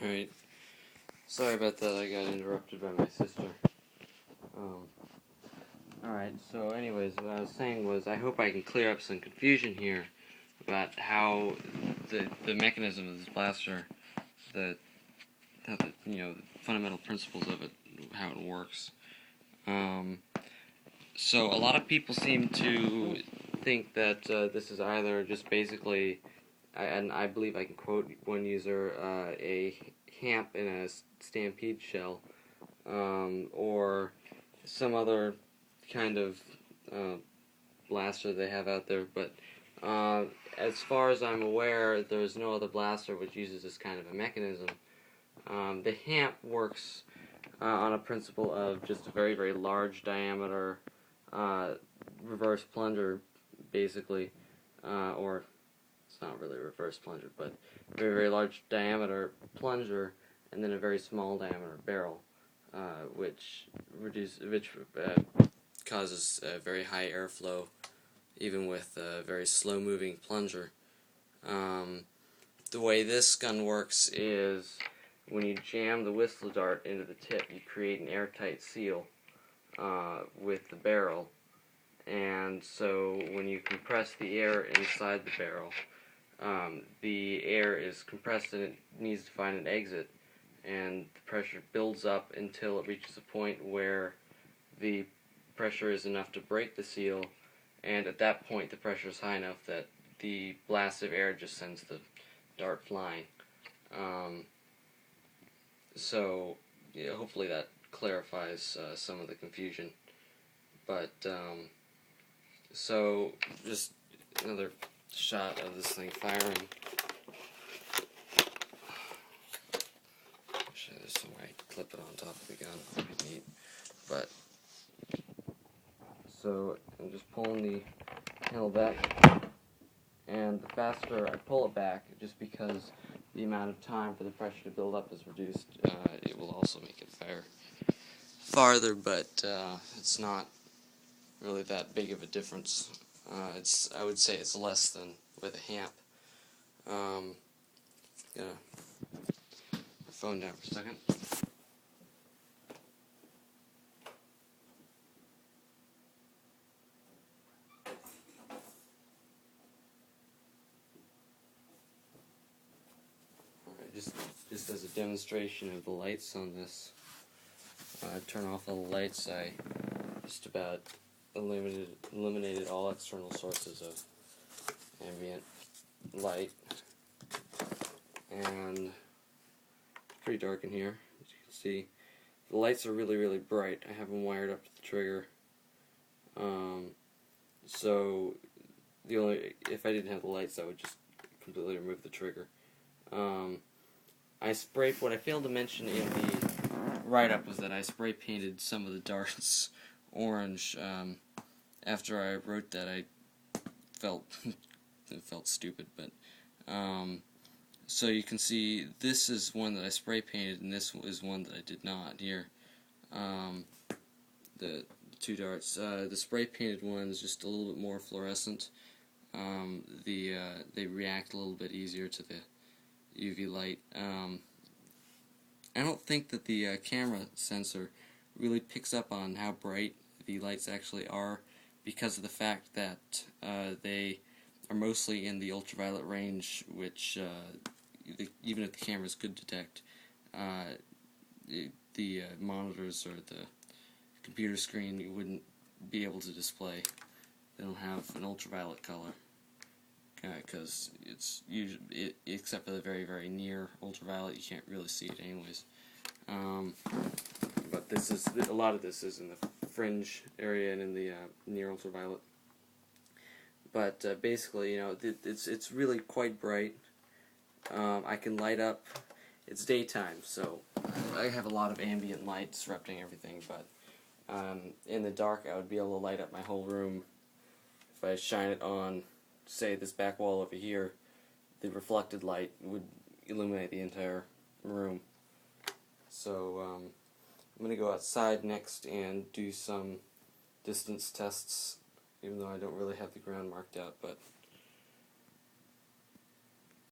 Alright, sorry about that, I got interrupted by my sister. Alright, so anyways, what I was saying was I hope I can clear up some confusion here about how the mechanism of this blaster, the fundamental principles of it, how it works. So a lot of people seem to think that this is either just basically, and I believe I can quote one user, a hamp in a stampede shell, or some other kind of blaster they have out there, but as far as I'm aware, there's no other blaster which uses this kind of a mechanism. The hamp works on a principle of just a very, very large diameter reverse plunger, basically, or it's not really a reverse plunger, but very, very large diameter plunger, and then a very small diameter barrel, which causes very high airflow, even with a very slow-moving plunger. The way this gun works is when you jam the whistle dart into the tip, you create an airtight seal with the barrel, and so when you compress the air inside the barrel, the air is compressed and it needs to find an exit, and the pressure builds up until it reaches a point where the pressure is enough to break the seal, and at that point the pressure is high enough that the blast of air just sends the dart flying. So yeah, hopefully that clarifies some of the confusion. But so just another shot of this thing firing. Actually, there's some way to clip it on top of the gun. That'd be neat. But so I'm just pulling the handle back, and the faster I pull it back, just because the amount of time for the pressure to build up is reduced, it will also make it fire farther, but it's not really that big of a difference. I would say it's less than with a hamp. Gonna put my phone down for a second. Just as a demonstration of the lights on this, turn off all the lights. I just about eliminated all external sources of ambient light, and it's pretty dark in here, as you can see. The lights are really, really bright. I have them wired up to the trigger, so if I didn't have the lights, I would just completely remove the trigger. What I failed to mention in the write-up was that I spray painted some of the darts orange. After I wrote that, I felt it felt stupid, but so you can see this is one that I spray painted, and this is one that I did not. Here, the two darts. The spray painted one is just a little bit more fluorescent. They react a little bit easier to the UV light. I don't think that the camera sensor really picks up on how bright the lights actually are, because of the fact that they are mostly in the ultraviolet range, which even if the cameras could detect, the monitors or the computer screen you wouldn't be able to display. They don't have an ultraviolet color, because it's usually, except for the very, very near ultraviolet, you can't really see it anyways. But a lot of this is in the fringe area and in the near ultraviolet. But basically, it's really quite bright. I can light up. It's daytime, so I have a lot of ambient light disrupting everything. But in the dark, I would be able to light up my whole room. If I shine it on, say, this back wall over here, the reflected light would illuminate the entire room. So I'm going to go outside next and do some distance tests, even though I don't really have the ground marked out, but